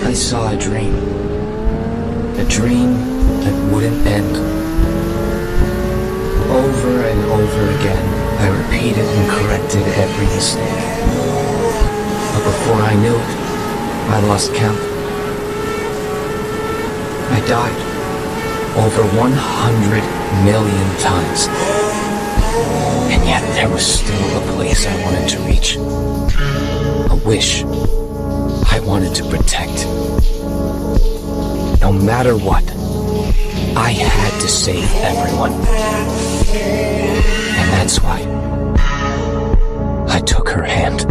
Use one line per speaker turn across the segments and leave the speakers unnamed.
I saw a dream that wouldn't end. Over and over again, I repeated and corrected every mistake. But before I knew it, I lost count. I died over 100 million times. And yet there was still a place I wanted to reach. A wish I wanted to protect. No matter what, I had to save everyone. And that's why I took her hand.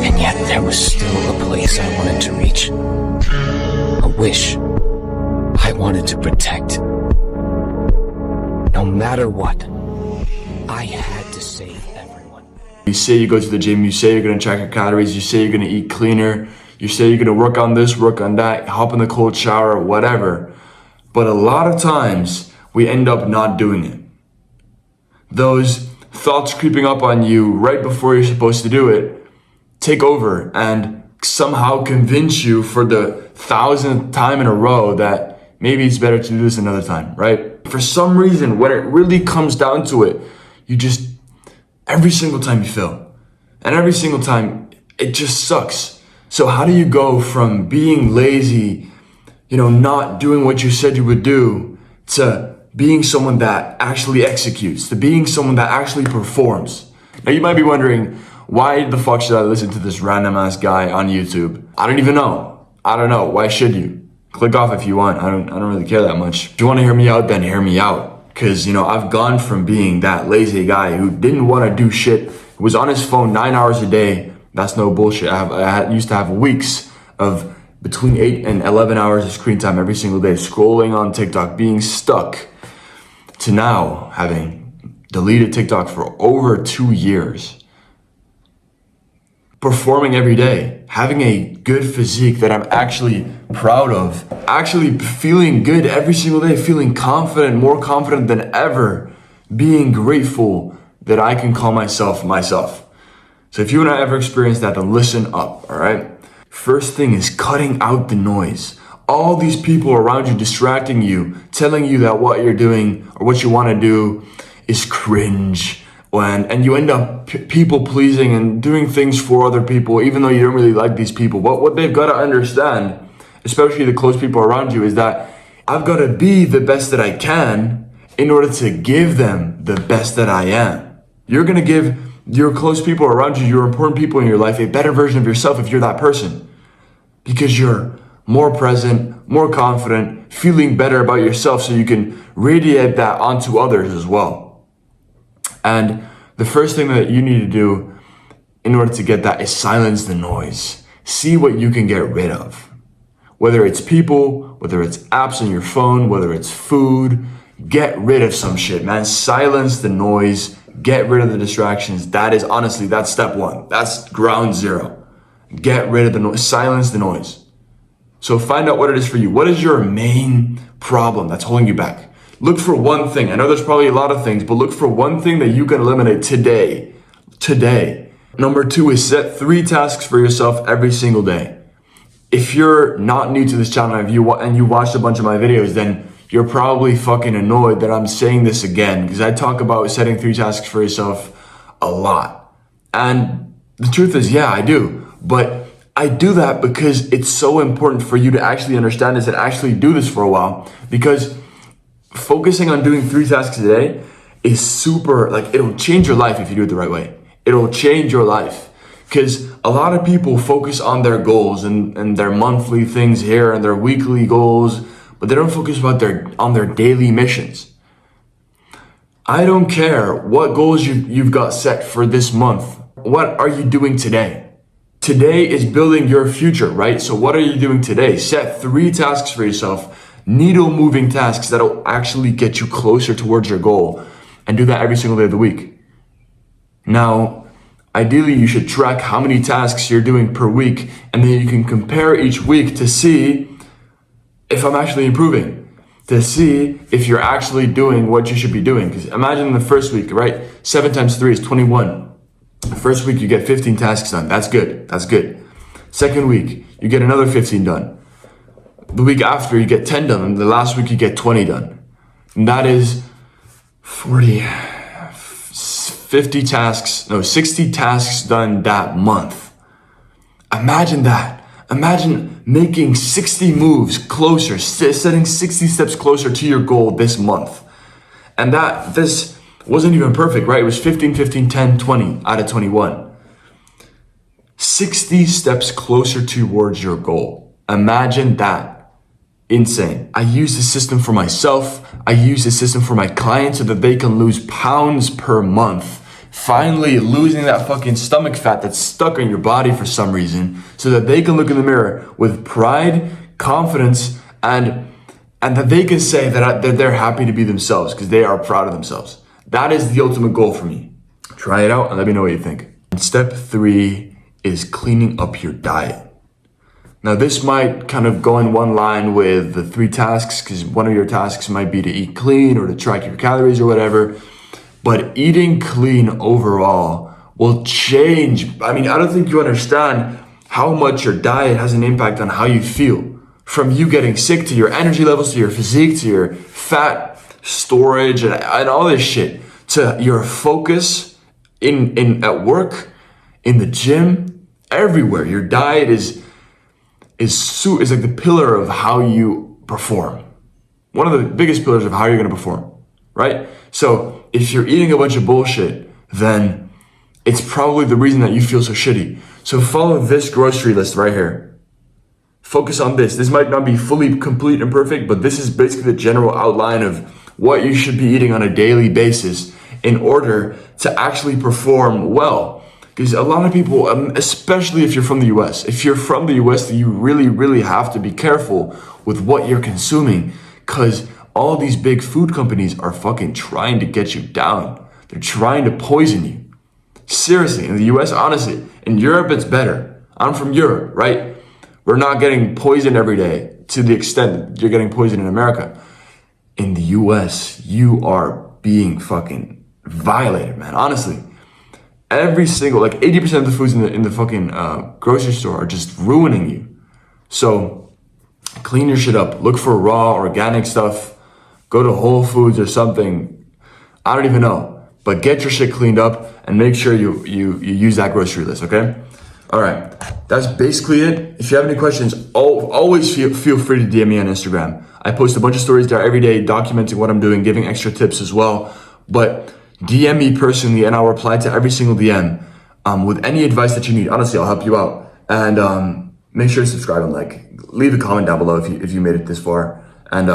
And yet there was still a place I wanted to reach. A wish I wanted to protect. No matter what, I had to save everyone.
You say you go to the gym, you say you're gonna track your calories, you say you're gonna eat cleaner, you say you're gonna work on this, work on that, hop in the cold shower, whatever. But a lot of times, we end up not doing it. Those thoughts creeping up on you right before you're supposed to do it take over and somehow convince you for the 1,000th time in a row that maybe it's better to do this another time, right? For some reason, when it really comes down to it, every single time you fail. And every single time, it just sucks. So how do you go from being lazy, not doing what you said you would do, to being someone that actually executes, to being someone that actually performs? Now you might be wondering, why the fuck should I listen to this random ass guy on YouTube? I don't even know. I don't know. Why should you? Click off if you want. I don't really care that much. If you want to hear me out, then hear me out. Because, I've gone from being that lazy guy who didn't want to do shit, who was on his phone 9 hours a day. That's no bullshit. I used to have weeks of between 8 and 11 hours of screen time every single day, scrolling on TikTok, being stuck, to now having deleted TikTok for over 2 years. Performing every day, having a good physique that I'm actually proud of, actually feeling good every single day, feeling confident, more confident than ever, being grateful that I can call myself. So if you and I ever experience that, then listen up, all right? First thing is cutting out the noise. All these people around you distracting you, telling you that what you're doing or what you want to do is cringe, and you end up people pleasing and doing things for other people, even though you don't really like these people. But what they've got to understand, especially the close people around you, is that I've got to be the best that I can in order to give them the best that I am. You're going to give your close people around you, your important people in your life, a better version of yourself if you're that person. Because you're more present, more confident, feeling better about yourself, so you can radiate that onto others as well. And the first thing that you need to do in order to get that is silence the noise. See what you can get rid of. Whether it's people, whether it's apps on your phone, whether it's food, get rid of some shit, man. Silence the noise, get rid of the distractions. That's step one. That's ground zero. Get rid of the noise, silence the noise. So find out what it is for you. What is your main problem that's holding you back? Look for one thing. I know there's probably a lot of things, but look for one thing that you can eliminate today. Number 2 is set 3 tasks for yourself every single day. If you're not new to this channel and you watched a bunch of my videos, then you're probably fucking annoyed that I'm saying this again, because I talk about setting 3 tasks for yourself a lot. And the truth is, yeah, I do. But I do that because it's so important for you to actually understand this and actually do this for a while. Because focusing on doing 3 tasks a day is super, it'll change your life if you do it the right way. It'll change your life. Because a lot of people focus on their goals and their monthly things here and their weekly goals, but they don't focus on their daily missions. I don't care what goals you've got set for this month. What are you doing today? Today is building your future, right? So what are you doing today? Set 3 tasks for yourself. Needle moving tasks that'll actually get you closer towards your goal, and do that every single day of the week. Now, ideally you should track how many tasks you're doing per week, and then you can compare each week to see if I'm actually improving. to see if you're actually doing what you should be doing. Because imagine the first week, right? 7 times 3 is 21. The first week you get 15 tasks done. That's good. That's good. Second week, you get another 15 done. The week after, you get 10 done. And the last week, you get 20 done. And that is 60 tasks done that month. Imagine that. Imagine making 60 moves closer, setting 60 steps closer to your goal this month. And this wasn't even perfect, right? It was 15, 15, 10, 20 out of 21. 60 steps closer towards your goal. Imagine that. Insane. I use this system for myself. I use this system for my clients so that they can lose pounds per month. Finally losing that fucking stomach fat that's stuck in your body for some reason, so that they can look in the mirror with pride, confidence, and that they can say that they're happy to be themselves because they are proud of themselves. That is the ultimate goal for me. Try it out and let me know what you think. Step 3 is cleaning up your diet. Now this might kind of go in one line with the 3 tasks, because one of your tasks might be to eat clean or to track your calories or whatever. But eating clean overall will change. I mean, I don't think you understand how much your diet has an impact on how you feel. From you getting sick to your energy levels, to your physique, to your fat storage and all this shit, to your focus at work, in the gym, everywhere. Your diet is like the pillar of how you perform. One of the biggest pillars of how you're gonna perform, right? So if you're eating a bunch of bullshit, then it's probably the reason that you feel so shitty. So follow this grocery list right here. Focus on this. This might not be fully complete and perfect, but this is basically the general outline of what you should be eating on a daily basis in order to actually perform well. Because a lot of people, especially if you're from the US, you really, really have to be careful with what you're consuming, because all these big food companies are fucking trying to get you down. They're trying to poison you. Seriously, in the US, honestly. In Europe, it's better. I'm from Europe, right? We're not getting poisoned every day to the extent that you're getting poisoned in America. In the US, you are being fucking violated, man, honestly. Every single, 80% of the foods in the fucking grocery store are just ruining you. So clean your shit up. Look for raw, organic stuff. Go to Whole Foods or something. I don't even know. But get your shit cleaned up and make sure you use that grocery list, okay? All right. That's basically it. If you have any questions, always feel free to DM me on Instagram. I post a bunch of stories there every day documenting what I'm doing, giving extra tips as well. But DM me personally and I'll reply to every single DM with any advice that you need. Honestly, I'll help you out. And make sure to subscribe and leave a comment down below if you made it this far. And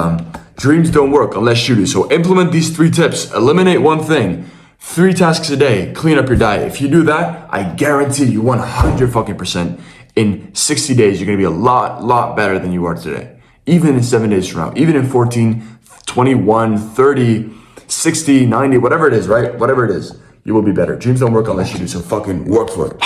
dreams don't work unless you do. So implement these 3 tips. Eliminate one thing. 3 tasks a day. Clean up your diet. If you do that, I guarantee you 100% in 60 days, you're going to be a lot better than you are today. Even in 7 days from now. Even in 14, 21, 30, 60, 90, whatever it is, right? Whatever it is, you will be better. Dreams don't work unless you do. So fucking work for it.